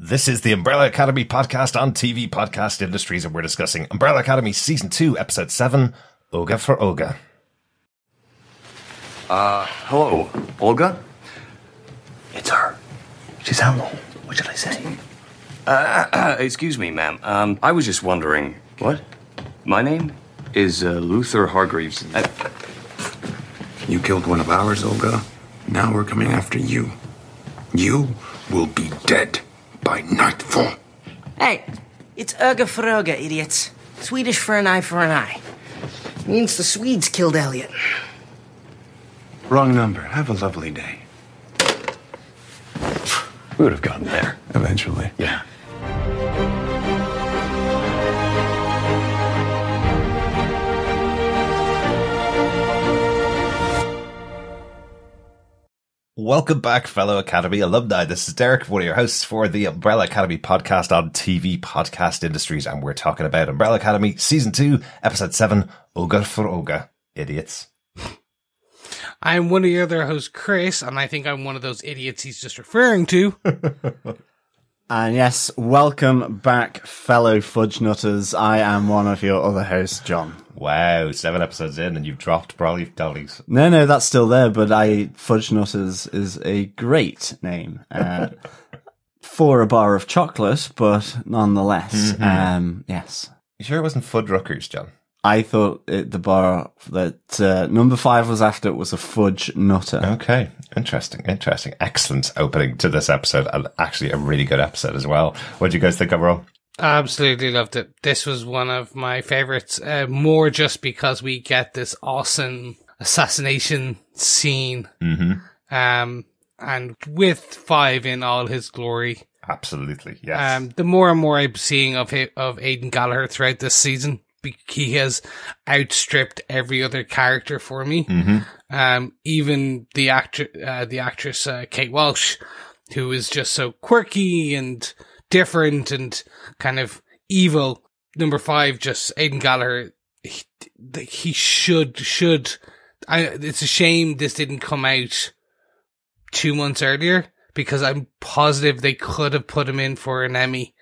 This is the Umbrella Academy podcast on TV Podcast Industries, and we're discussing Umbrella Academy Season 2, Episode 7, Olga for Olga. Hello, Olga? It's her. She's Hannah. What should I say? Excuse me, ma'am. I was just wondering. What? My name is Luther Hargreaves. You killed one of ours, Olga. Now we're coming after you. You will be dead by nightfall. Hey, it's Öga for Öga, idiots. Swedish for an eye for an eye. Means the Swedes killed Elliot. Wrong number. Have a lovely day. We would have gotten there. Eventually. Yeah. Welcome back, fellow Academy alumni. This is Derek, one of your hosts for the Umbrella Academy podcast on TV Podcast Industries, and we're talking about Umbrella Academy Season 2, Episode 7, Olga for Olga. Idiots. I'm one of your other hosts, Chris, and I think I'm one of those idiots he's just referring to. And yes, welcome back, fellow fudge nutters. I am one of your other hosts, John. Wow, 7 episodes in and you've dropped Brawley Dollies. No, that's still there, but Fudge Nutters is a great name. For a bar of chocolate, but nonetheless, yes. You sure it wasn't Fuddruckers, John? I thought the bar that number 5 was after was a fudge nutter. Okay, interesting. Excellent opening to this episode, and actually a really good episode as well. What do you guys think overall? Absolutely loved it. This was one of my favorites, more just because we get this awesome assassination scene. And with 5 in all his glory. Absolutely, yes. The more and more I'm seeing of Aidan Gallagher throughout this season, he has outstripped every other character for me. Even the actress Kate Walsh, who is just so quirky and different and kind of evil. Number 5, just Aidan Gallagher. He should. It's a shame this didn't come out 2 months earlier, because I'm positive they could have put him in for an Emmy.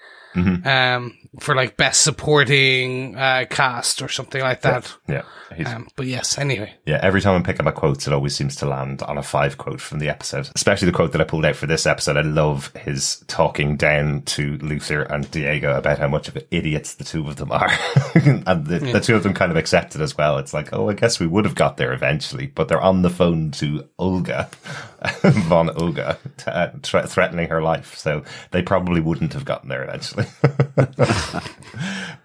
For like best supporting cast or something like that. Yeah. But yes, anyway. Yeah, every time I'm picking my quotes, it always seems to land on a 5 quote from the episode. Especially the quote that I pulled out for this episode. I love his talking down to Luther and Diego about how much of idiots the two of them are. And the two of them kind of accept it as well. It's like, oh, I guess we would have got there eventually. But they're on the phone to Olga, von Olga, threatening her life. So they probably wouldn't have gotten there eventually.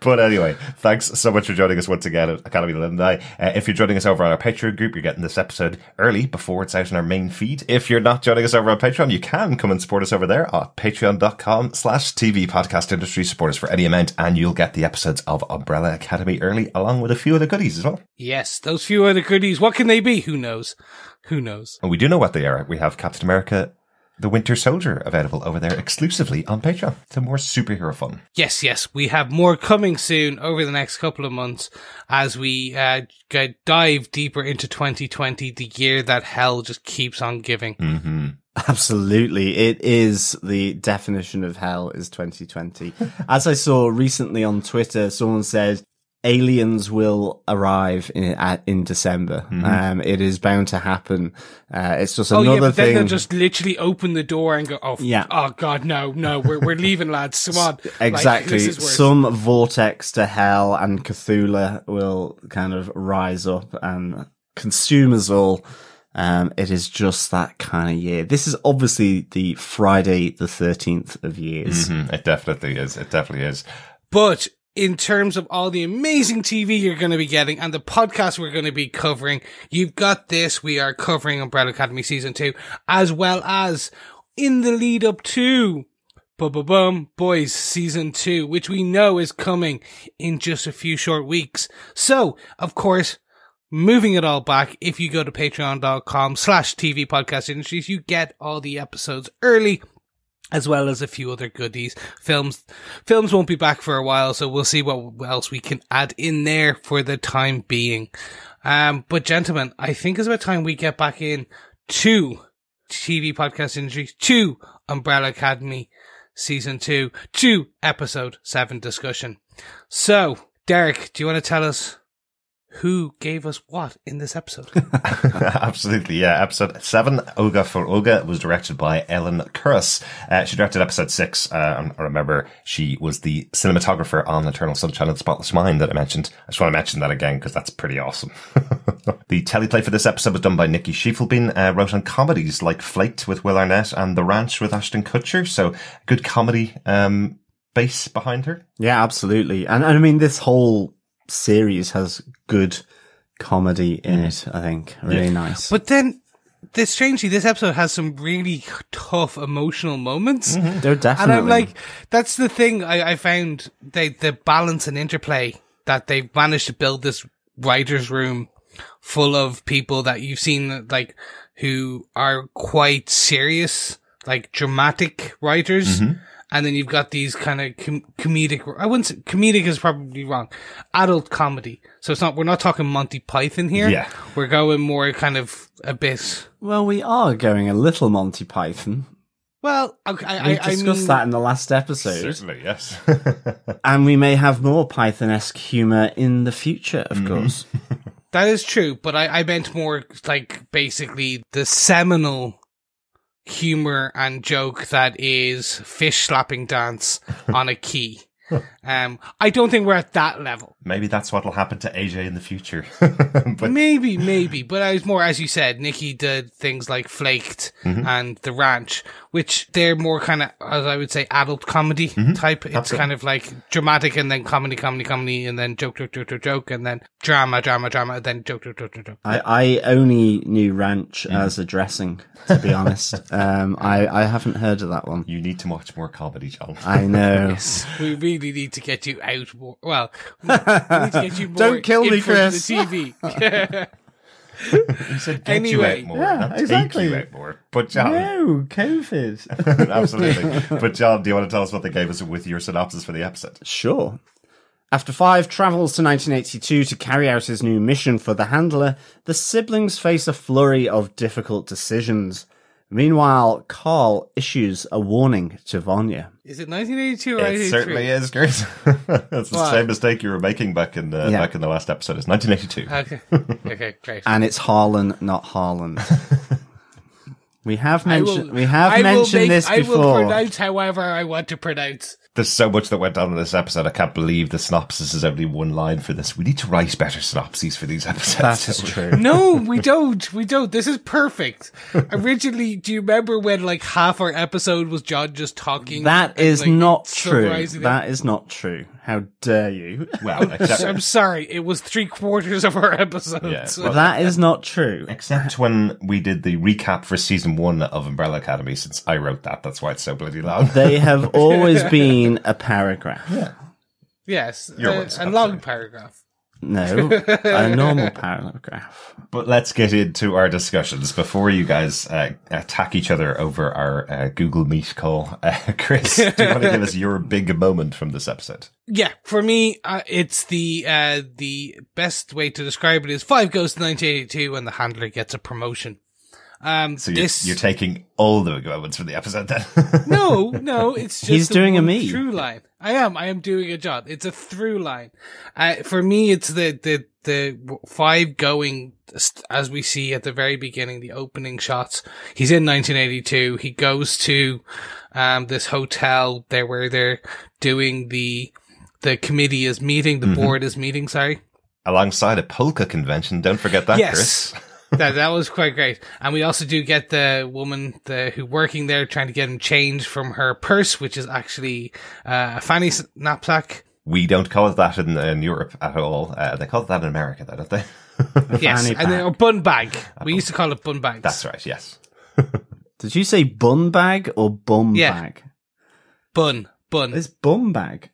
But anyway, thanks so much for joining us once again at Academy Alumni. If you're joining us over on our Patreon group, you're getting this episode early before it's out in our main feed. If you're not joining us over on Patreon, you can come and support us over there at patreon.com/TV Podcast Industry. Support us for any amount and you'll get the episodes of Umbrella Academy early, along with a few other goodies as well. Yes, those few other goodies. What can they be? Who knows? And we do know what they are. We have Captain America The Winter Soldier available over there exclusively on Patreon. So more superhero fun. Yes. We have more coming soon over the next couple of months as we dive deeper into 2020, the year that hell just keeps on giving. Absolutely. It is the definition of hell is 2020. As I saw recently on Twitter, someone said, aliens will arrive in December. It is bound to happen. It's just another but thing. Then they'll just literally open the door and go, oh God, no, we're leaving, lads. Come on. Exactly. Like, this is worse. Some vortex to hell and Cthulhu will kind of rise up and consume us all. It is just that kind of year. This is obviously the Friday the 13th of years. It definitely is. But in terms of all the amazing TV you're going to be getting and the podcast we're going to be covering, you've got this. We are covering Umbrella Academy Season 2, as well as in the lead up to Boys Season 2, which we know is coming in just a few short weeks. So, of course, moving it all back, if you go to patreon.com/TV Podcast Industries, you get all the episodes early, as well as a few other goodies. Films won't be back for a while, so we'll see what else we can add in there for the time being. But gentlemen, I think it's about time we get back in to TV Podcast Industry, to Umbrella Academy Season 2 to Episode 7 discussion. So, Derek, do you want to tell us who gave us what in this episode? Absolutely, yeah. Episode 7, Olga for Olga, was directed by Ellen Kurras. She directed episode 6. I remember she was the cinematographer on Eternal Sunshine of the Spotless Mind that I mentioned. I just want to mention that again because that's pretty awesome. The teleplay for this episode was done by Nikki Schiefelbein, wrote on comedies like Flaked with Will Arnett and The Ranch with Ashton Kutcher. So, good comedy base behind her. Yeah, absolutely. And I mean, this whole series has good comedy in it, I think. Really nice. But then, strangely, this episode has some really tough emotional moments. They're definitely. And I'm like, that's the thing I found, the balance and interplay that they've managed to build this writer's room full of people that you've seen, like, who are quite serious, like, dramatic writers. And then you've got these kind of comedic, I wouldn't say, comedic is probably wrong, adult comedy. So we're not talking Monty Python here. Yeah. We're going more kind of a bit. Well, we are going a little Monty Python. Well, We discussed that in the last episode. Certainly, yes. And we may have more Python-esque humour in the future, of course. That is true, but I meant more like basically the seminal humor and joke that is fish slapping dance on a key. I don't think we're at that level. Maybe that's what will happen to AJ in the future. But Maybe. But I was more, as you said, Nikki did things like Flaked and The Ranch, which they're more kind of, as I would say, adult comedy type. It's kind of like dramatic and then comedy, and then joke, and then drama, and then joke. I only knew Ranch as a dressing, to be honest. I haven't heard of that one. you need to watch more comedy, John. I know. Yes, we really need to get you out more. Well, we need to get you more. Don't kill me, in front of Chris. The TV. You said get Anyway. you out more, Yeah, not exactly. take you out more. But John, No, COVID. absolutely. But John, do you want to tell us what they gave us with your synopsis for the episode? Sure. After Five travels to 1982 to carry out his new mission for the Handler, the siblings face a flurry of difficult decisions. Meanwhile, Carl issues a warning to Vanya. Is it 1982 or It 1983? certainly is, Chris. That's the What? same mistake you were making back in the last episode. It's 1982. Okay, great. And it's Harlan, not Harlan. We have I mentioned will this I will before. pronounce however I want to pronounce. There's so much that went on in this episode. I can't believe the synopsis is only one line for this. We need to write better synopses for these episodes. That is true. No, we don't. We don't. This is perfect. Originally, do you remember when like half our episode was John just talking? That and, is like, not true. summarising it? That is not true. How dare you? Well, I'm sorry. It was 3/4 of our episode. Yeah, so- well, That is not true. except when we did the recap for season 1 of Umbrella Academy, since I wrote that. That's why it's so bloody long. They have always been a paragraph. yes, Your words, a long absolutely. paragraph. No, a normal paragraph. But let's get into our discussions before you guys attack each other over our Google Meet call. Chris, do you want to give us your big moment from this episode? Yeah, for me, it's the best way to describe it is 5 goes to 1982 and the Handler gets a promotion. So you're taking all the big moments from the episode then? No, it's just He's doing a one me. through line. I am doing a John. It's a through line. For me, it's the 5 going, as we see at the very beginning, the opening shots. He's in 1982. He goes to, this hotel there where they're doing the committee is meeting, the board is meeting, sorry. Alongside a polka convention, don't forget that, Yes. Chris. That was quite great. And we also do get the woman who working there trying to get him change from her purse, which is actually a fanny knapsack. We don't call it that in Europe at all. They call it that in America, though, don't they? Yes, fanny and then a bun bag. We used to call it bun bags. That's right, yes. Did you say bun bag or bum Yeah. bag? Bun. It's bum bag.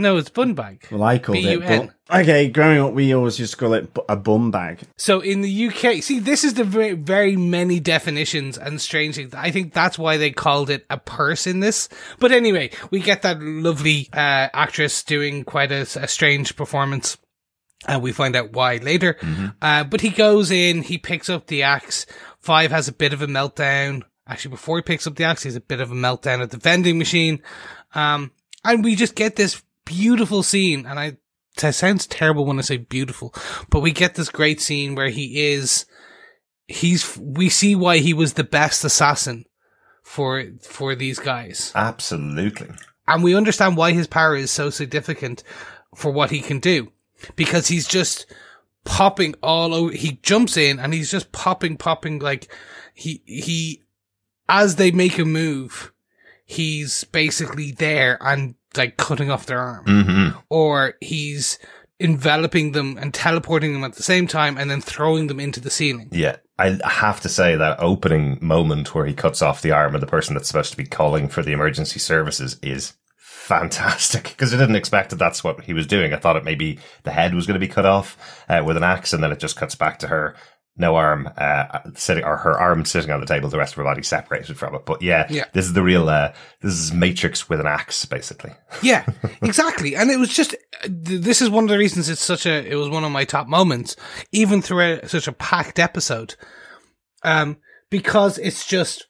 No, it's bun bag. Well, I called it B-U-N. bum. Okay, growing up, we always used to call it a bum bag. So in the UK, see, this is the very, very many definitions and strange things. I think that's why they called it a purse in this. But anyway, we get that lovely actress doing quite a strange performance. And we find out why later. But he goes in, he picks up the axe. 5 has a bit of a meltdown. Actually, before he picks up the axe, he has a bit of a meltdown at the vending machine. And we just get this beautiful scene. And it sounds terrible when I say beautiful, but we get this great scene where we see why he was the best assassin for these guys. Absolutely. And we understand why his power is so significant for what he can do. Because he's just popping all over. He jumps in and he's just popping, like he, as they make a move, he's basically there and like cutting off their arm. Mm-hmm. Or he's enveloping them and teleporting them at the same time and then throwing them into the ceiling. Yeah. I have to say that opening moment where he cuts off the arm of the person that's supposed to be calling for the emergency services is fantastic, because I didn't expect that that's what he was doing. I thought it maybe the head was going to be cut off with an axe, and then it just cuts back to her, no arm, sitting, or her arm sitting on the table, the rest of her body separated from it. But yeah. This is the real, this is Matrix with an axe, basically. Yeah, exactly. And it was just, this is one of the reasons it was one of my top moments, even throughout such a packed episode. Because it's just,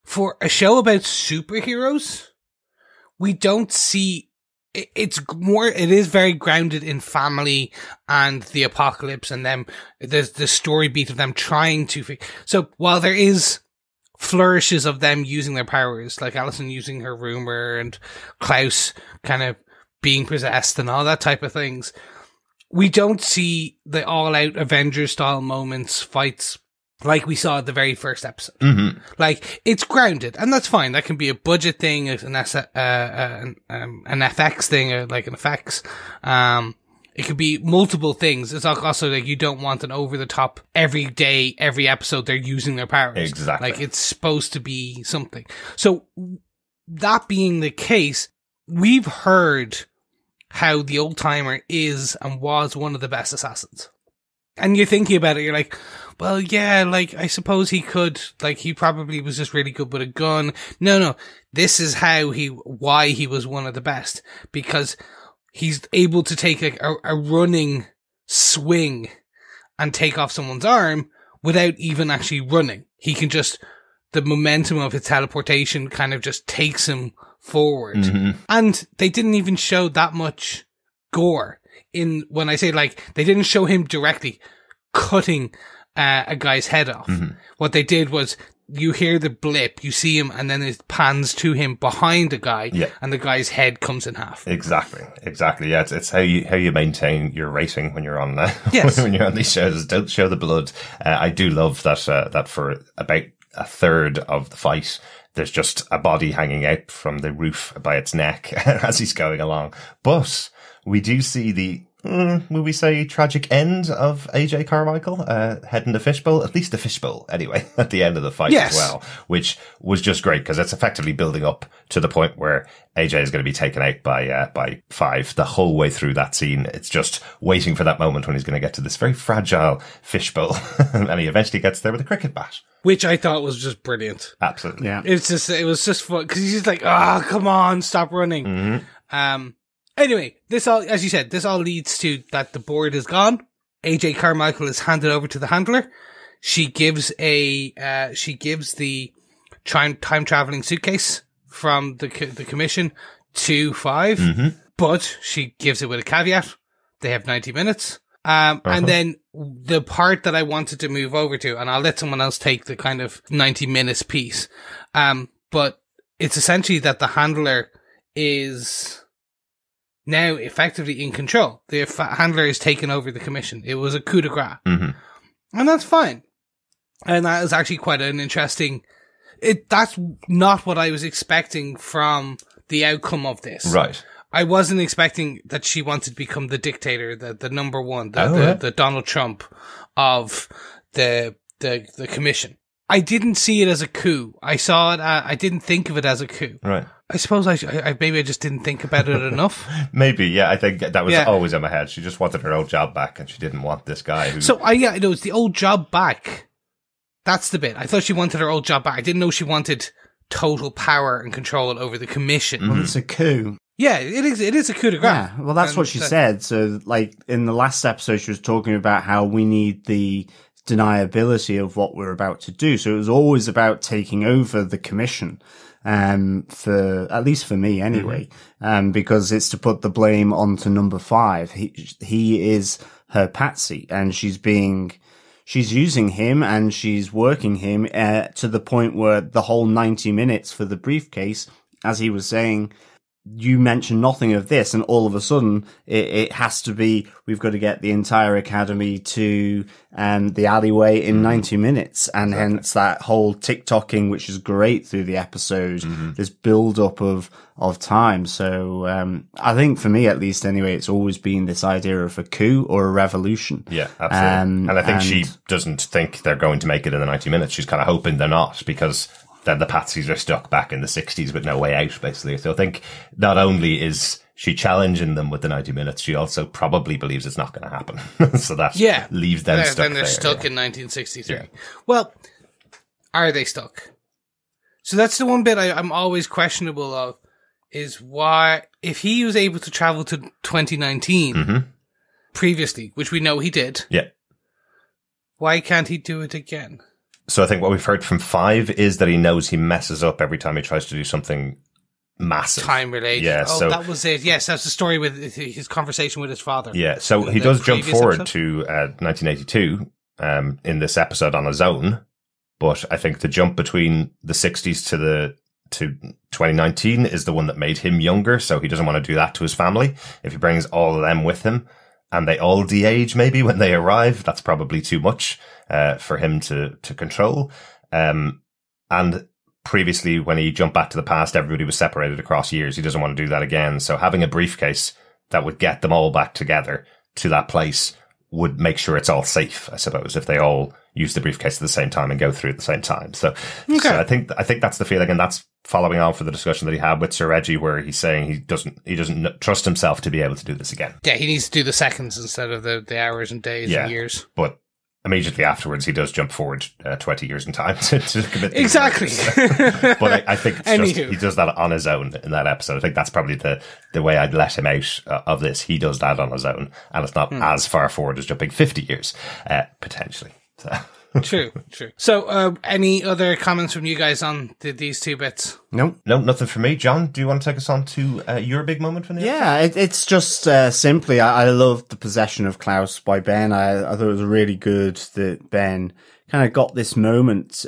for a show about superheroes, we don't see, it is very grounded in family and the apocalypse, and them, there's the story beat of them trying to, so while there is flourishes of them using their powers, like Allison using her rumor and Klaus kind of being possessed and all that type of things, we don't see the all-out Avengers-style moments, fights, like we saw at the very first episode. Mm-hmm. Like, it's grounded, and that's fine. That can be a budget thing, an FX thing, like an effects. It could be multiple things. It's also like you don't want an over-the-top, every day, every episode, they're using their powers. Exactly. Like, it's supposed to be something. So, that being the case, we've heard how the old-timer is and was one of the best assassins. And you're thinking about it, you're like, well, yeah, like, I suppose he could, like, he probably was just really good with a gun. No, this is why he was one of the best. Because he's able to take a running swing and take off someone's arm without even actually running. He can just, the momentum of his teleportation kind of just takes him forward. Mm-hmm. And they didn't even show that much gore. When I say, like, they didn't show him directly cutting a guy's head off. Mm-hmm. What they did was, you hear the blip, you see him, and then it pans to him behind the guy, and the guy's head comes in half. Exactly. Yeah, it's how you maintain your rating when you're on yes. when you're on these shows. Don't show the blood. I do love that for about a third of the fight, there's just a body hanging out from the roof by its neck as he's going along. But we do see the, will we say, tragic end of AJ Carmichael, heading the fishbowl, at least the fishbowl anyway, at the end of the fight as well, which was just great because it's effectively building up to the point where AJ is going to be taken out by Five the whole way through that scene. It's just waiting for that moment when he's going to get to this very fragile fishbowl and he eventually gets there with a cricket bat. Which I thought was just brilliant. Absolutely. Yeah. It was just fun because he's just like, come on, stop running. Mm-hmm. Anyway, this all, as you said, this all leads to that the board is gone. AJ Carmichael is handed over to the handler. She gives the time traveling suitcase from the commission to Five, but she gives it with a caveat. They have 90 minutes. And then the part that I wanted to move over to, and I'll let someone else take the kind of 90 minutes piece. But it's essentially that the handler is now effectively in control. The handler is taking over the commission. It was a coup de grace. And that's fine. And that is actually quite an interesting, that's not what I was expecting from the outcome of this. Right. I wasn't expecting that she wanted to become the dictator, the number one, the Donald Trump of the commission. I didn't see it as a coup. I saw it, I didn't think of it as a coup. Right. I suppose maybe I just didn't think about it enough. Maybe, yeah. I think that was always in my head. She just wanted her old job back and she didn't want this guy who... So, it's the old job back. That's the bit. I thought she wanted her old job back. I didn't know she wanted total power and control over the commission. Well, it's a coup. Yeah, it is a coup de grace. Yeah, well, that's what she said. So, like, in the last episode, she was talking about how we need the deniability of what we're about to do. So it was always about taking over the commission, for, at least for me anyway, because it's to put the blame onto number 5. He is her patsy, and she's using him and she's working him, to the point where the whole 90 minutes for the briefcase, as he was saying, you mentioned nothing of this, and all of a sudden it has to be, we've got to get the entire academy to the alleyway in 90 minutes. And hence that whole TikToking, which is great through the episode, this build up of time. So I think for me, at least anyway, it's always been this idea of a coup or a revolution. Yeah, absolutely. And I think she doesn't think they're going to make it in the 90 minutes. She's kind of hoping they're not, because then the patsies are stuck back in the 60s with no way out, basically. So I think not only is she challenging them with the 90 minutes, she also probably believes it's not going to happen. So that leaves them stuck then they're there, stuck in 1963. Yeah. Well, are they stuck? So that's the one bit I'm always questionable of, is why, if he was able to travel to 2019 previously, which we know he did, why can't he do it again? So I think what we've heard from 5 is that he knows he messes up every time he tries to do something massive. Time related. Yeah, so that was it. Yes, that's the story with his conversation with his father. Yeah, so he does jump forward to 1982 in this episode on his own, but I think the jump between the 60s to 2019 is the one that made him younger, so he doesn't want to do that to his family. If he brings all of them with him, and they all de-age maybe when they arrive, that's probably too much for him to control. And previously, when he jumped back to the past, everybody was separated across years. He doesn't want to do that again. So having a briefcase that would get them all back together to that place would make sure it's all safe, I suppose, if they all use the briefcase at the same time and go through at the same time. So I think that's the feeling, and that's following on for the discussion that he had with Sir Reggie, where he's saying he doesn't trust himself to be able to do this again. Yeah, he needs to do the seconds instead of the hours and days and years. But immediately afterwards, he does jump forward 20 years in time to commit these exactly. But I think it's just, he does that on his own in that episode. I think that's probably the way I'd let him out of this. He does that on his own, and it's not as far forward as jumping 50 years, potentially. So. True. So, any other comments from you guys on these two bits? No, nothing for me. John, do you want to take us on to your big moment from the episode? It's just simply, I loved the possession of Klaus by Ben. I thought it was really good that Ben kind of got this moment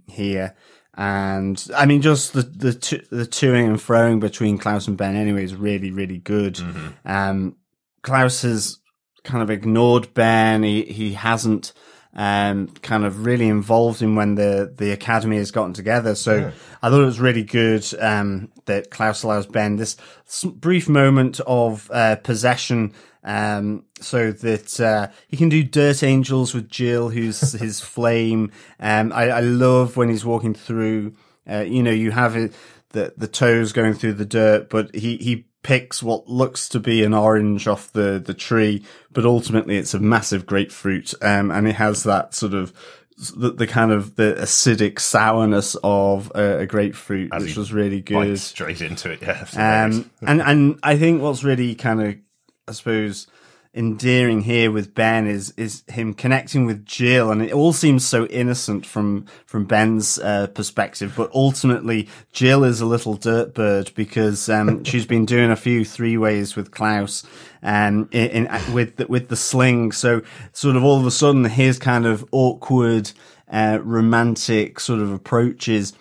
here. And I mean, just the toing and froing between Klaus and Ben anyway is really, really good. Klaus has kind of ignored Ben. He hasn't kind of really involved in when the academy has gotten together. So I thought it was really good that Klaus allows Ben this brief moment of possession, so that he can do Dirt Angels with Jill, who's his flame. I love when he's walking through, you have the toes going through the dirt, but he picks what looks to be an orange off the tree, but ultimately it's a massive grapefruit, and it has that sort of the kind of the acidic sourness of a grapefruit, which was really good. Bites straight into it, yeah. And I think what's really kind of, I suppose, endearing here with Ben is him connecting with Jill, and it all seems so innocent from Ben's perspective, but ultimately Jill is a little dirt bird because she's been doing a few 3-ways with Klaus with the sling. So sort of all of a sudden his kind of awkward romantic sort of approaches,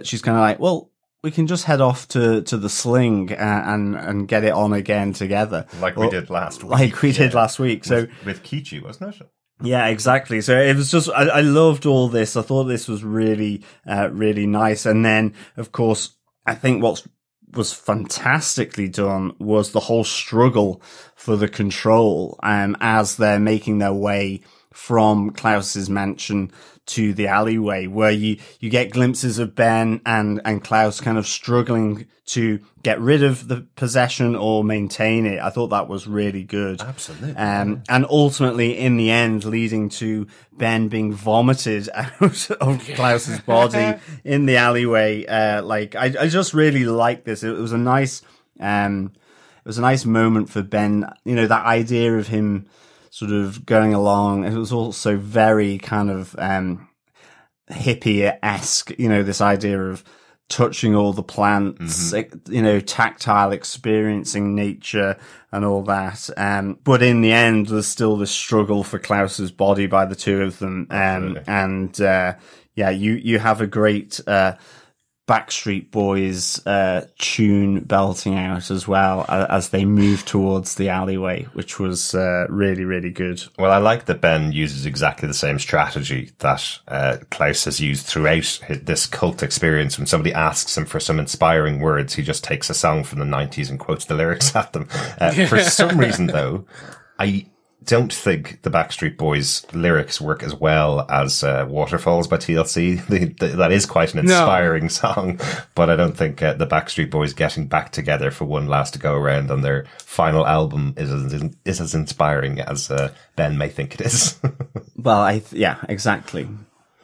she's kind of like, well, we can just head off to the sling and get it on again together. Like we did last week. Like we did last week. So with Kichi, wasn't it? Yeah, exactly. So it was just, I loved all this. I thought this was really, really nice. And then, of course, I think what was fantastically done was the whole struggle for the control, as they're making their way from Klaus's mansion to the alleyway, where you get glimpses of Ben and Klaus kind of struggling to get rid of the possession or maintain it. I thought that was really good. Absolutely. And ultimately, in the end, leading to Ben being vomited out of Klaus's body in the alleyway. I just really liked this. It was a nice moment for Ben. You know, that idea of him sort of going along. It was also very kind of hippie-esque, this idea of touching all the plants, tactile experiencing nature and all that. But in the end, there's still this struggle for Klaus's body by the two of them. You have a great Backstreet Boys tune belting out as well as they move towards the alleyway, which was really, really good. Well, I like that Ben uses exactly the same strategy that Klaus has used throughout this cult experience. When somebody asks him for some inspiring words, he just takes a song from the 90s and quotes the lyrics at them. For some reason, though, I don't think the Backstreet Boys lyrics work as well as Waterfalls by TLC. That is quite an inspiring song, but I don't think the Backstreet Boys getting back together for one last go around on their final album is as inspiring as Ben may think it is. Well, exactly.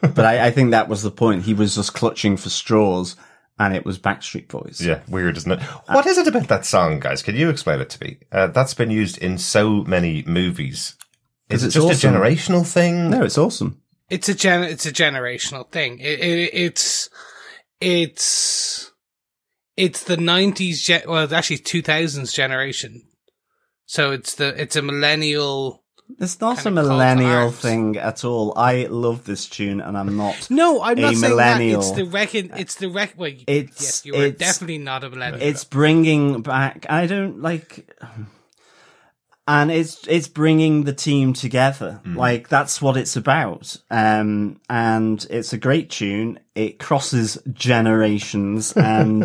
But I think that was the point. He was just clutching for straws, and it was Backstreet Boys. Yeah, weird, isn't it? What is it about that song, guys? Can you explain it to me? That's been used in so many movies. Is it just awesome. A generational thing? No, it's awesome. It's a generational thing. It's the 90s, well, it's actually 2000s generation. So it's a millennial. It's not a millennial thing at all. I love this tune, and I'm not. No, I'm not saying millennial. That. Well, yes, you are definitely not a millennial. It's bringing back. I don't like. And it's bringing the team together. Like, that's what it's about. And it's a great tune. It crosses generations and,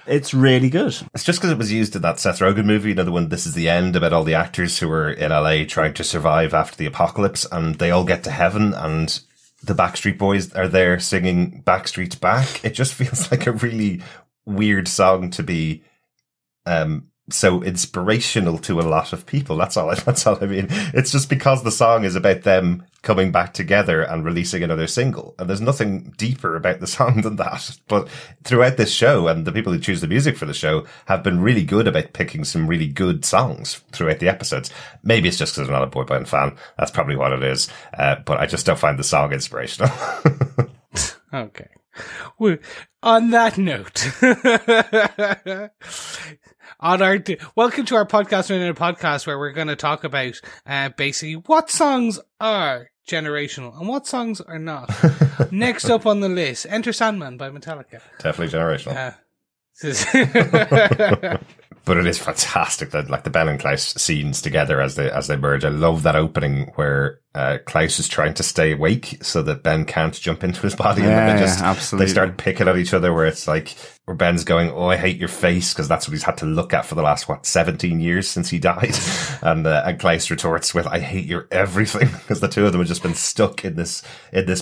it's really good. It's just because it was used in that Seth Rogen movie, another one, This Is the End, about all the actors who were in LA trying to survive after the apocalypse, and they all get to heaven and the Backstreet Boys are there singing Backstreet's Back. It just feels like a really weird song to be, so inspirational to a lot of people. That's all I mean. It's just because the song is about them coming back together and releasing another single. And there's nothing deeper about the song than that. But throughout this show, and the people who choose the music for the show have been really good about picking some really good songs throughout the episodes. Maybe it's just because I'm not a boy band fan. That's probably what it is. But I just don't find the song inspirational. Okay. Well, on that note, welcome to our podcast within a podcast, where we're going to talk about basically what songs are generational and what songs are not. Next up on the list, Enter Sandman by Metallica. Definitely generational. But it is fantastic that, like, the Ben and Klaus scenes together as they merge. I love that opening where Klaus is trying to stay awake so that Ben can't jump into his body, and absolutely. They start picking at each other, where it's like, where Ben's going, "Oh, I hate your face," because that's what he's had to look at for the last 17 years since he died, and Klaus retorts with, "I hate your everything," because the two of them have just been stuck in this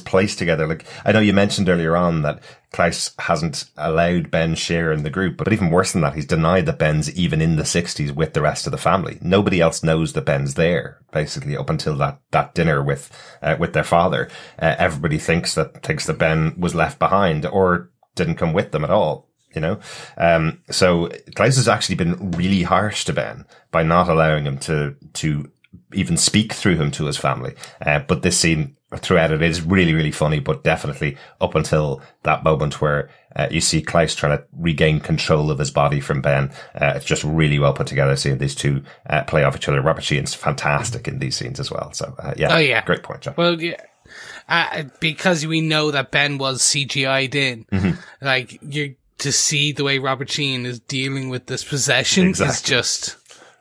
place together. Like, I know you mentioned earlier on that Klaus hasn't allowed Ben share in the group, but even worse than that, he's denied that Ben's even in the 60s with the rest of the family. Nobody else knows that Ben's there, basically, up until that dinner with their father. Everybody thinks that Ben was left behind or didn't come with them at all, you know? So Klaus has actually been really harsh to Ben by not allowing him to even speak through him to his family. But this scene throughout it is really, really funny, but definitely up until that moment where you see Klaus trying to regain control of his body from Ben. It's just really well put together, seeing these two play off each other. Robert Sheehan's fantastic in these scenes as well. So, great point, John. Well, yeah. Because we know that Ben was CGI'd in, like, to see the way Robert Sheehan is dealing with this possession is just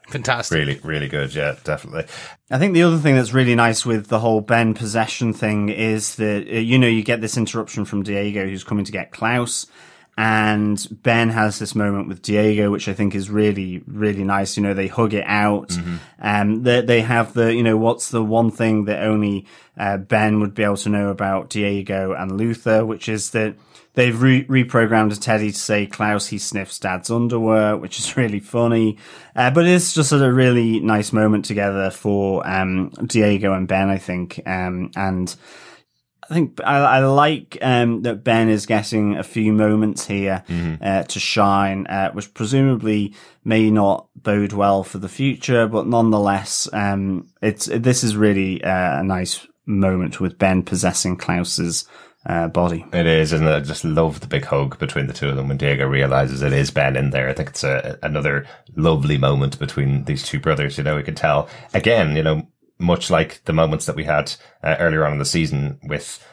fantastic. Really, really good. Yeah, definitely. I think the other thing that's really nice with the whole Ben possession thing is that, you get this interruption from Diego, who's coming to get Klaus, and Ben has this moment with Diego, which I think is really, really nice. They hug it out, and they have what's the one thing that only Ben would be able to know about Diego and Luther, which is that they've reprogrammed Teddy to say, "Klaus, he sniffs Dad's underwear," which is really funny. But it's just a really nice moment together for Diego and Ben, I think. And I think I like that Ben is getting a few moments here to shine, which presumably may not bode well for the future, but nonetheless, this is really a nice moment with Ben possessing Klaus's body. It is, and I just love the big hug between the two of them when Diego realizes it is Ben in there. I think it's another lovely moment between these two brothers. You know, we can tell again, you know, much like the moments that we had earlier on in the season with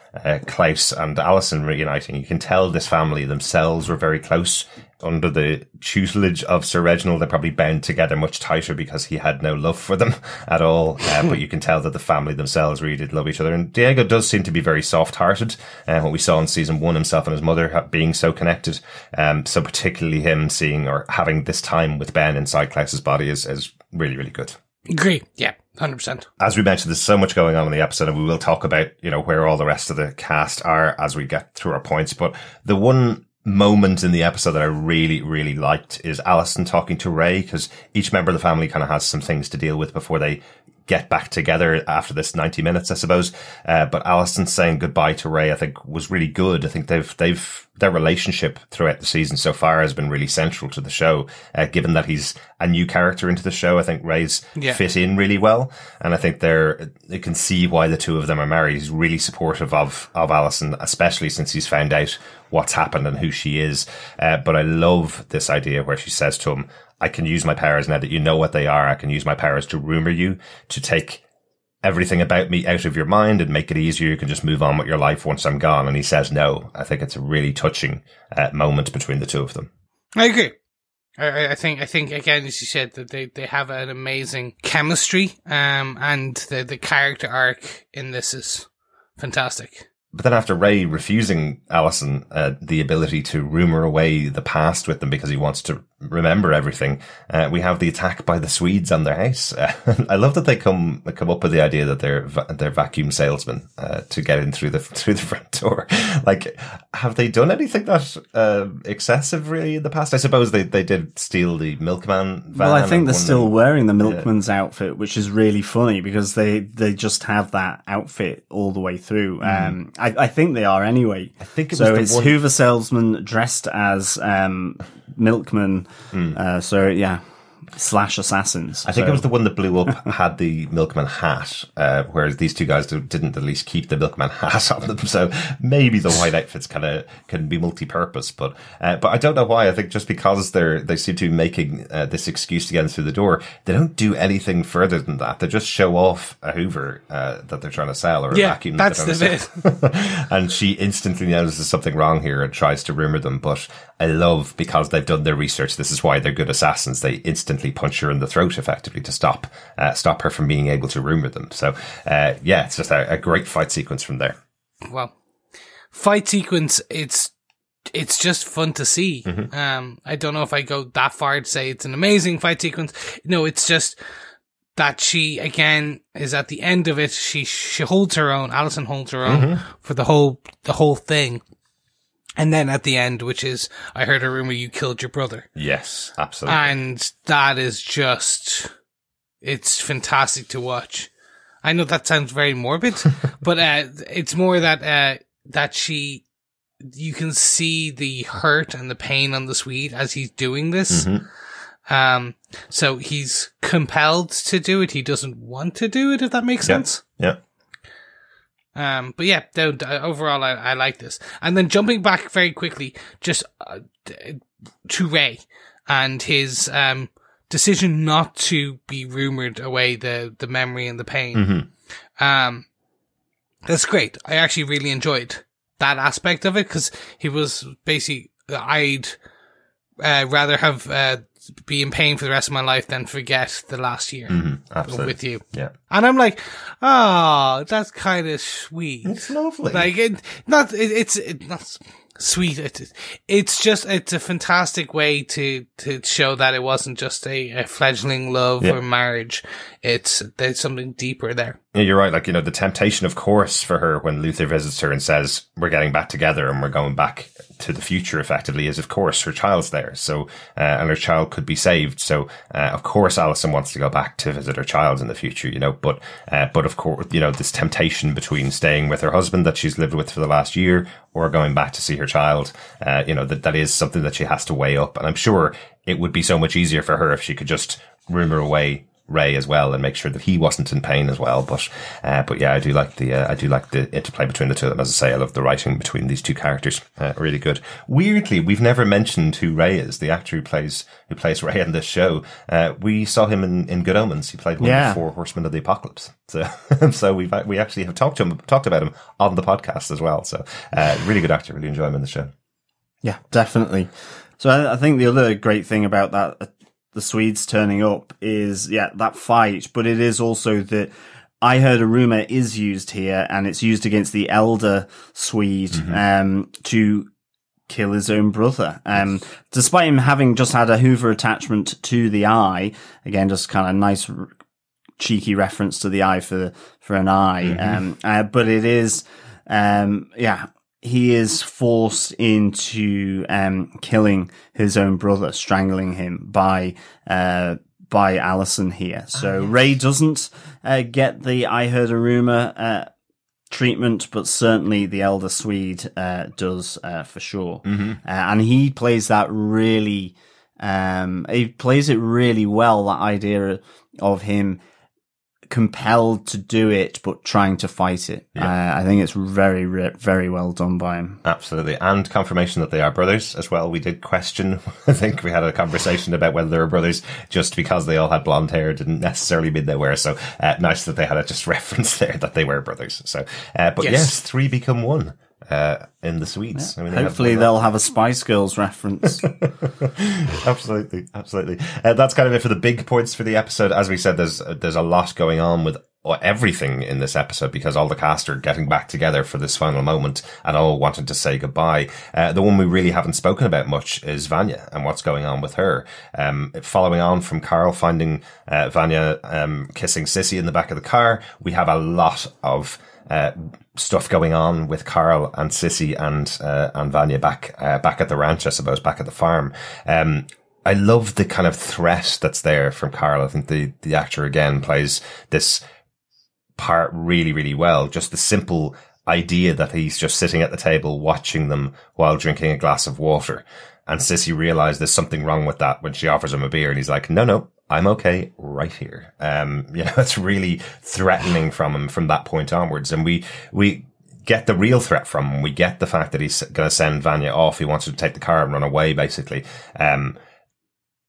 Klaus and Alison reuniting, you can tell this family themselves were very close. Under the tutelage of Sir Reginald, they probably bound together much tighter because he had no love for them at all. But you can tell that the family themselves really did love each other. And Diego does seem to be very soft-hearted. What we saw in season 1, himself and his mother being so connected. So particularly him seeing or having this time with Ben inside Klaus's body is really, really good. Agree. Yeah, 100%. As we mentioned, there's so much going on in the episode, and we will talk about, you know, where all the rest of the cast are as we get through our points. But the one moment in the episode that I really, really liked is Alison talking to Ray, because each member of the family kind of has some things to deal with before they get back together after this 90 minutes, I suppose. But Alison saying goodbye to Ray, I think, was really good. I think their relationship throughout the season so far has been really central to the show. Given that he's a new character into the show, I think Ray's fit in really well. And I think you can see why the two of them are married. He's really supportive of Alison, especially since he's found out what's happened and who she is. But I love this idea where she says to him, I can use my powers now that you know what they are. I can use my powers to rumor you, to take everything about me out of your mind and make it easier. You can just move on with your life once I'm gone. And he says no. I think it's a really touching moment between the two of them. I agree. I think again, as you said, that they have an amazing chemistry, and the character arc in this is fantastic. But then after Ray refusing Alison the ability to rumor away the past with them because he wants to remember everything, we have the attack by the Swedes on their house. I love that they come up with the idea that they're vacuum salesmen to get in through the front door. Like, have they done anything that excessive really in the past? I suppose they did steal the milkman van. Well, I think they're still wearing the milkman's outfit, which is really funny because they just have that outfit all the way through. I think they are anyway. I think it was so. It's Hoover salesman dressed as milkman. So yeah, slash assassins. I think it was the one that blew up had the milkman hat, whereas these two guys didn't at least keep the milkman hat on them. So maybe the white outfits can be multi-purpose, but I don't know why. I think just because they seem to be making this excuse to get in through the door, they don't do anything further than that. They just show off a Hoover that they're trying to sell, or a vacuum. That's the bit. And she instantly notices something wrong here and tries to rumor them. But I love, because they've done their research, this is why they're good assassins. They instantly punch her in the throat effectively to stop her from being able to rumor them. So it's just a great fight sequence from there. Well, fight sequence, it's just fun to see. I don't know if I go that far to say it's an amazing fight sequence. No, it's just that she again is at the end of it. She holds her own. Alison holds her own for the whole thing. And then at the end, which is, I heard a rumor you killed your brother. Yes, absolutely. And that is just, it's fantastic to watch. I know that sounds very morbid, but it's more that you can see the hurt and the pain on the Swede as he's doing this. So he's compelled to do it. He doesn't want to do it, if that makes sense. Yeah. But yeah, overall, I like this. And then jumping back very quickly, just to Ray and his decision not to be rumored away the memory and the pain. That's great. I actually really enjoyed that aspect of it, because he was basically, I'd rather have be in pain for the rest of my life than forget the last year with you. Yeah. And I'm like, oh, that's kind of sweet. It's lovely. Like, it's not sweet. It's a fantastic way to show that it wasn't just a fledgling love or marriage. there's something deeper there. Yeah, you're right. Like, you know, the temptation, of course, for her when Luther visits her and says, we're getting back together and we're going back to the future effectively, is of course her child's there. So, and her child could be saved. So, of course, Alison wants to go back to visit her child in the future, you know, but of course, you know, this temptation between staying with her husband that she's lived with for the last year or going back to see her child, you know, that is something that she has to weigh up. And I'm sure it would be so much easier for her if she could just rumor away Ray as well and make sure that he wasn't in pain as well. But yeah, I do like the interplay between the two of them. As I say, I love the writing between these two characters. Really good. Weirdly, we've never mentioned who Ray is, the actor who plays Ray in this show. We saw him in Good Omens. He played one of the four horsemen of the apocalypse. So we actually have talked about him on the podcast as well. So really good actor. Really enjoy him in the show. Yeah, definitely. So I think the other great thing about that, the Swedes turning up, is, that fight, but it is also that I heard a rumor is used here, and it's used against the elder Swede, to kill his own brother. Despite him having just had a Hoover attachment to the eye, again, just kind of nice, cheeky reference to the eye for an eye. But it is, he is forced into killing his own brother, strangling him by Alison here. So Ray doesn't get the I heard a rumor treatment, but certainly the elder Swede does for sure. And he plays that really. He plays it really well. That idea of him compelled to do it, but trying to fight it. I think it's very, very well done by him. Absolutely. And confirmation that they are brothers as well. We did question, I think we had a conversation about whether they were brothers just because they all had blonde hair didn't necessarily mean they were. So nice that they had it just referenced there that they were brothers. So, but yes, three become one. In the Swedes. I mean, hopefully they'll have a Spice Girls reference. Absolutely. That's kind of it for the big points for the episode. As we said, there's a lot going on with everything in this episode because all the cast are getting back together for this final moment and all wanting to say goodbye. The one we really haven't spoken about much is Vanya and what's going on with her. Following on from Carl finding Vanya kissing Sissy in the back of the car, we have a lot of stuff going on with Carl and Sissy and Vanya back at the ranch, I suppose, back at the farm. I love the kind of threat that's there from Carl. I think the actor again plays this part really, really well. Just the simple idea that he's just sitting at the table watching them while drinking a glass of water. And Sissy realized there's something wrong with that when she offers him a beer and he's like, no, I'm okay right here. It's really threatening from him from that point onwards. And we get the real threat from him. We get the fact that he's going to send Vanya off. He wants her to take the car and run away, basically, and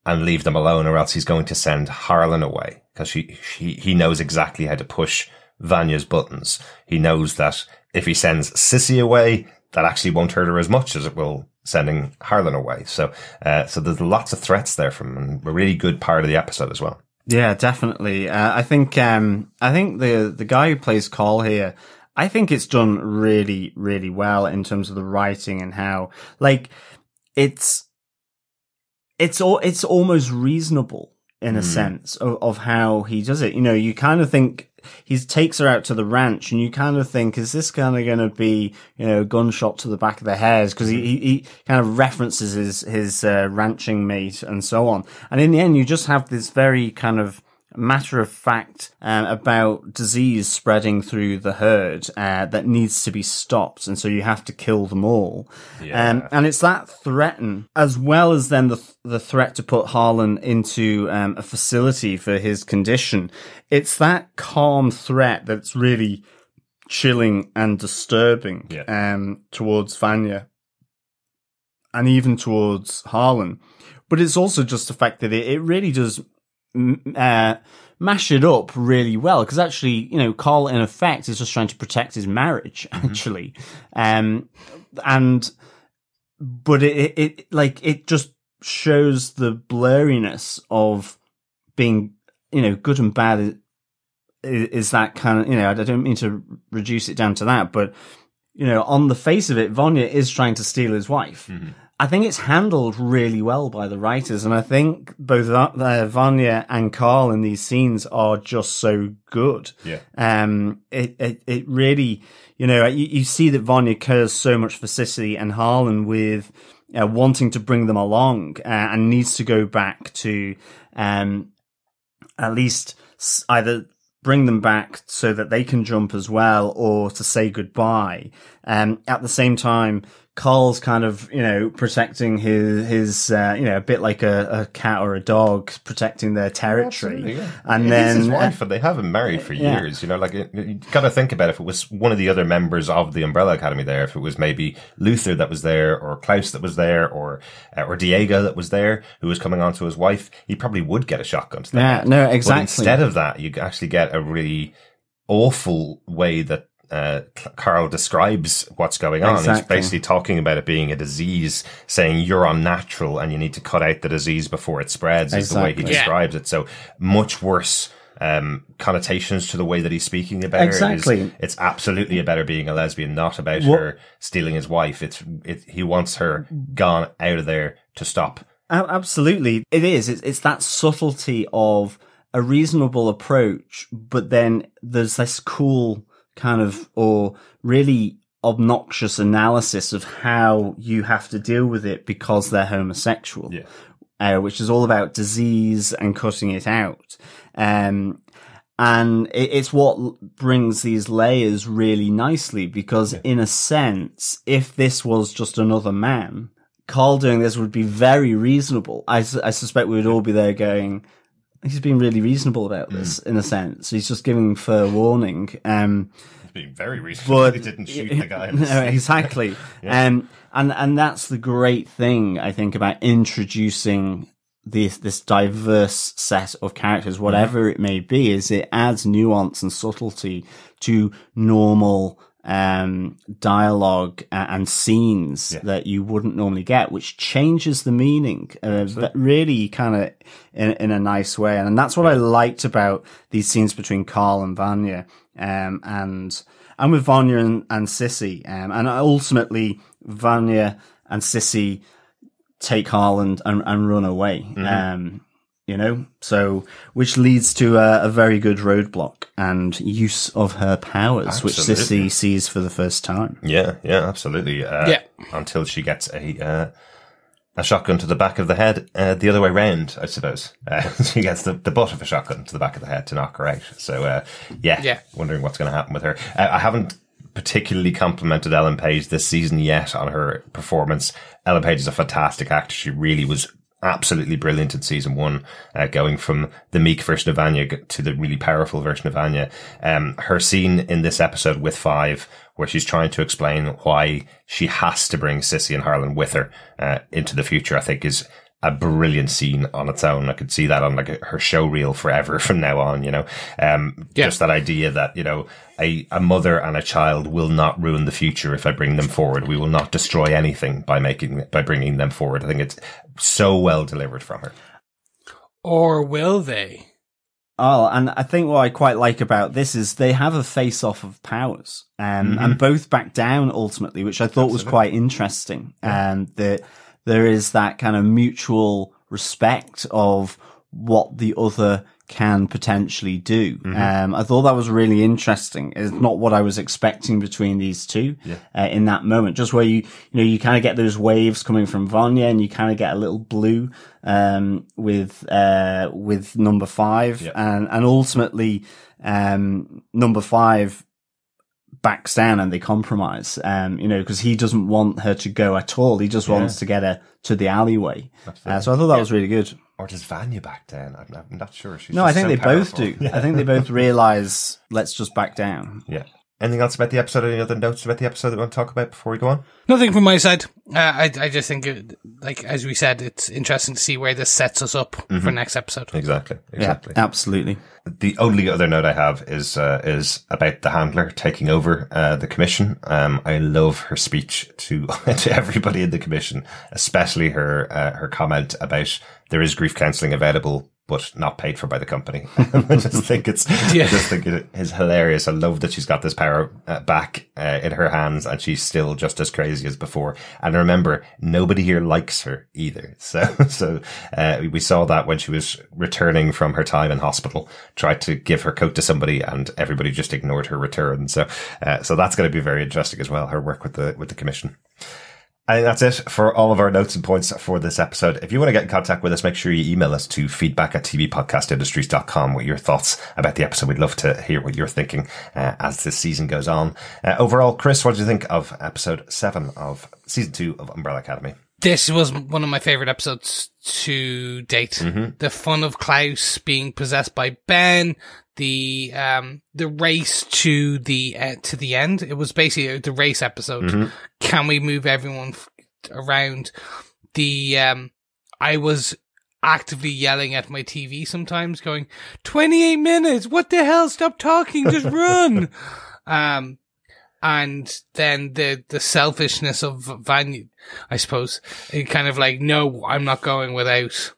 leave them alone, or else he's going to send Harlan away because he knows exactly how to push Vanya's buttons. He knows that if he sends Sissy away, that actually won't hurt her as much as it will sending Harlan away. So there's lots of threats there from him, a really good part of the episode as well. Yeah, definitely. I think the guy who plays Carl here, I think it's done really, really well in terms of the writing and how, like, it's almost reasonable in a sense of how he does it. You know, you kind of think he takes her out to the ranch and you kind of think, is this kind of going to be, you know, a gunshot to the back of the head? Because he kind of references his ranching mate and so on. And in the end, you just have this very kind of matter of fact about disease spreading through the herd that needs to be stopped, and so you have to kill them all. And it's that threaten, as well as then the threat to put Harlan into a facility for his condition. It's that calm threat that's really chilling and disturbing towards Vanya and even towards Harlan. But it's also just the fact that it really does mash it up really well, because actually, you know, Carl in effect is just trying to protect his marriage, actually, but it just shows the blurriness of being, you know, good and bad is that kind of, you know, I don't mean to reduce it down to that, but, you know, on the face of it, Vanya is trying to steal his wife. I think it's handled really well by the writers, and I think both Vanya and Carl in these scenes are just so good. Yeah. It really, you see that Vanya cares so much for Sissy and Harlan with wanting to bring them along, and needs to go back to at least either bring them back so that they can jump as well, or to say goodbye. At the same time, Carl's kind of, protecting his a bit like a cat or a dog, protecting their territory. Yeah. And then he's his wife, and they haven't married for years. You got to think about if it was one of the other members of the Umbrella Academy there, if it was maybe Luther that was there, or Klaus that was there, or Diego that was there, who was coming on to his wife, he probably would get a shotgun to the head. No, exactly. But instead of that, you actually get a really awful way that Carl describes what's going on. Exactly. He's basically talking about it being a disease, saying you're unnatural and you need to cut out the disease before it spreads, is the way he describes it. So much worse connotations to the way that he's speaking about it. It's absolutely about her being a lesbian, not about her stealing his wife. He wants her gone out of there to stop. Absolutely. It is. It's that subtlety of a reasonable approach, but then there's this cool kind of, or really obnoxious analysis of how you have to deal with it because they're homosexual, which is all about disease and cutting it out. And it's what brings these layers really nicely, because in a sense, if this was just another man, Carl doing this would be very reasonable. I suspect we would all be there going, he's being really reasonable about this, in a sense. He's just giving fair warning. He's being very reasonable. But he didn't shoot the guy. No, exactly. And that's the great thing, I think, about introducing this diverse set of characters, whatever it may be, is it adds nuance and subtlety to normal dialogue and scenes that you wouldn't normally get, which changes the meaning really kind of in a nice way. And that's what I liked about these scenes between Carl and Vanya, and with Vanya and Sissy, and ultimately Vanya and Sissy take Carl and run away. So, which leads to a very good roadblock and use of her powers, which Sissy sees for the first time. Yeah, absolutely. Until she gets a shotgun to the back of the head, the other way round, I suppose. She gets the butt of a shotgun to the back of the head to knock her out. So, wondering what's going to happen with her. I haven't particularly complimented Ellen Page this season yet on her performance. Ellen Page is a fantastic actor. She really was absolutely brilliant in season 1, going from the meek version of Vanya to the really powerful version of Vanya. Her scene in this episode with Five, where she's trying to explain why she has to bring Sissy and Harlan with her into the future, I think is a brilliant scene on its own. I could see that on like her show reel forever from now on, just that idea that, a mother and a child will not ruin the future if I bring them forward. We will not destroy anything by bringing them forward. I think it's so well delivered from her. Or will they? Oh, and I think what I quite like about this is they have a face-off of powers, and both back down ultimately, which I thought was quite interesting. And that there is that kind of mutual respect of what the other can potentially do. I thought that was really interesting. It's not what I was expecting between these two in that moment. Just where you kind of get those waves coming from Vanya, and you kind of get a little blue with number 5, and ultimately number 5 backs down and they compromise, because he doesn't want her to go at all. He just wants to get her to the alleyway. So I thought that was really good. Or does Vanya back down? I'm not sure. No, I think they both do. I think they both realize, let's just back down. Yeah. Anything else about the episode? Any other notes about the episode that we want to talk about before we go on? Nothing from my side. I just think, as we said, it's interesting to see where this sets us up for next episode. Exactly. Yeah, absolutely. The only other note I have is about the handler taking over the commission. I love her speech to everybody in the commission, especially her comment about there is grief counselling available but not paid for by the company. I just think it is hilarious. I love that she's got this power back in her hands, and she's still just as crazy as before. And remember, nobody here likes her either. So we saw that when she was returning from her time in hospital, tried to give her coat to somebody, and everybody just ignored her return. So that's going to be very interesting as well, her work with the commission. I think that's it for all of our notes and points for this episode. If you want to get in contact with us, make sure you email us to feedback@tvpodcastindustries.com with your thoughts about the episode. We'd love to hear what you're thinking as this season goes on. Overall, Chris, what did you think of episode 7 of season 2 of Umbrella Academy? This was one of my favorite episodes to date. Mm-hmm. The fun of Klaus being possessed by Ben, the race to the end. It was basically the race episode. Mm-hmm. Can we move everyone around? I was actively yelling at my TV sometimes, going, 28 minutes. What the hell? Stop talking. Just run. And then the selfishness of Vanya, I suppose, it kind of like, no, I'm not going without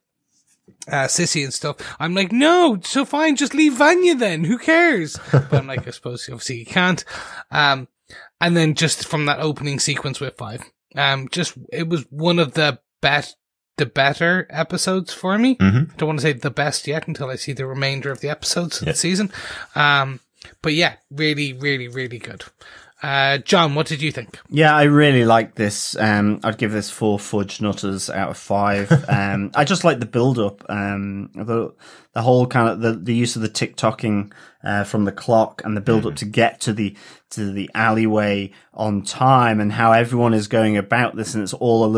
Sissy and stuff. I'm like, no, so fine, just leave Vanya then. Who cares? But I'm like, I suppose obviously you can't. And then just from that opening sequence with 5, it was one of the better episodes for me. Mm-hmm. Don't want to say the best yet until I see the remainder of the episodes of the season. But yeah, really, really, really good. John, what did you think? Yeah, I really like this. I'd give this 4 fudge nutters out of 5. I just like the build up. The whole kind of the use of the tick-tocking from the clock and the build up to get to the alleyway on time, and how everyone is going about this, and it's all a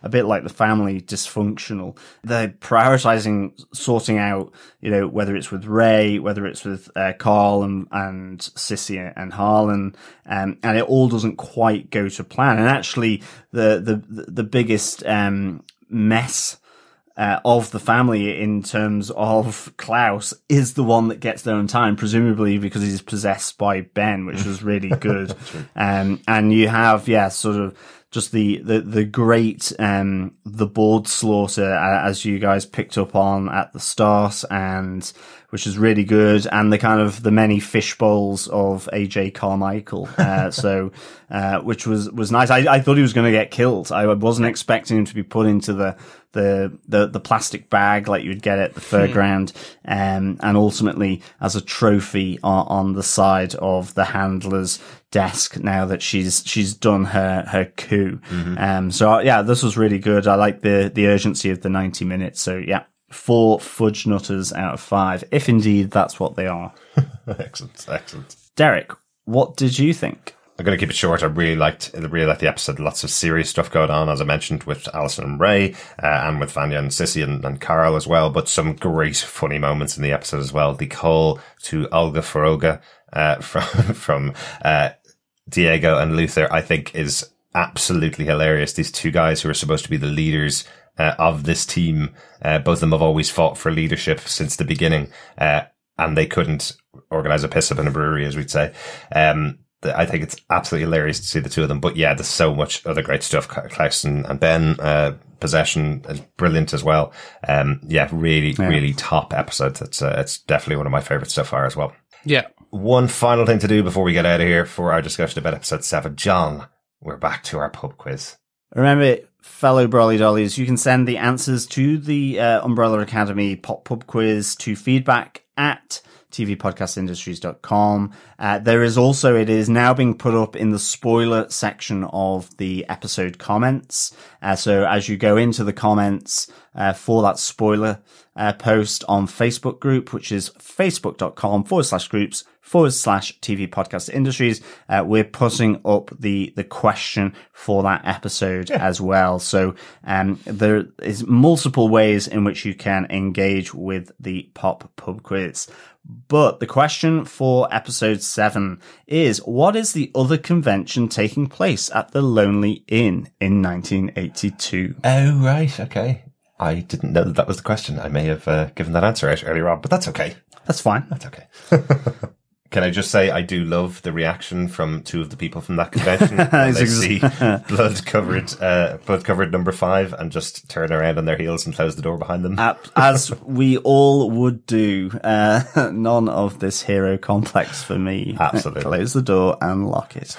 bit like The Family, dysfunctional. They're prioritizing sorting out, whether it's with Ray, whether it's with Carl and Sissy and Harlan, and it all doesn't quite go to plan. And actually, the biggest mess of the family in terms of Klaus is the one that gets there on time, presumably because he's possessed by Ben, which was really good. And you have, sort of just the great, the board slaughter, as you guys picked up on at the start, and which is really good, and the kind of the many fish bowls of AJ Carmichael, which was nice. I thought he was going to get killed. I wasn't expecting him to be put into the plastic bag like you would get at the fairground, and ultimately as a trophy on the side of the handler's desk now that she's done her coup. Mm-hmm. So yeah, this was really good. I like the urgency of the 90 minutes. So yeah, 4 fudge nutters out of 5, if indeed that's what they are. Excellent. Derek, what did you think? I'm going to keep it short. I really liked the episode. Lots of serious stuff going on, as I mentioned, with Alison and Ray, and with Vanya and Sissy and Carl as well. But some great funny moments in the episode as well. The call to Olga Foroga from Diego and Luther, I think, is absolutely hilarious. These two guys who are supposed to be the leaders of this team, both of them have always fought for leadership since the beginning, and they couldn't organize a piss up in a brewery, as we'd say. I think it's absolutely hilarious to see the two of them. But yeah, there's so much other great stuff. Klaus and Ben, Possession is brilliant as well. Really top episode. It's definitely one of my favorites so far as well. Yeah. One final thing to do before we get out of here for our discussion about episode 7. John, we're back to our pub quiz. Remember, fellow Brolly Dollies, you can send the answers to the Umbrella Academy pub quiz to feedback@tvpodcastindustries.com. It is now being put up in the spoiler section of the episode comments. So as you go into the comments for that spoiler post on Facebook group, which is facebook.com/groups/TV Podcast Industries, we're putting up the question for that episode as well. So there is multiple ways in which you can engage with the pub quiz. But the question for episode 7 is, what is the other convention taking place at the Lonely Inn in 1982? Oh, right. Okay. I didn't know that was the question. I may have given that answer out earlier on, but that's okay. That's fine. That's okay. Can I just say I do love the reaction from two of the people from that convention when they see blood covered number 5 and just turn around on their heels and close the door behind them. As we all would do. None of this hero complex for me. Absolutely. Close the door and lock it.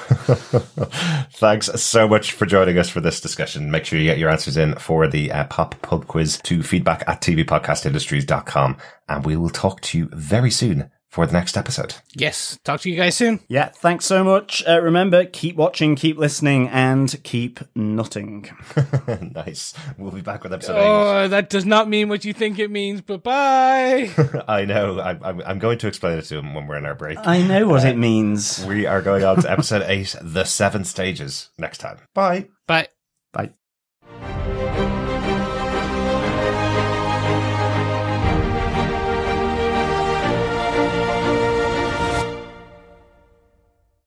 Thanks so much for joining us for this discussion. Make sure you get your answers in for the pop pub quiz to feedback@tvpodcastindustries.com, and we will talk to you very soon for the next episode. Yes. Talk to you guys soon. Yeah, thanks so much. Remember, keep watching, keep listening, and keep nutting. Nice. We'll be back with episode 8. Oh, that does not mean what you think it means, but bye. I know. I'm going to explain it to him when we're in our break. I know what it means. We are going on to episode 8, The 7 Stages, next time. Bye. Bye. Bye.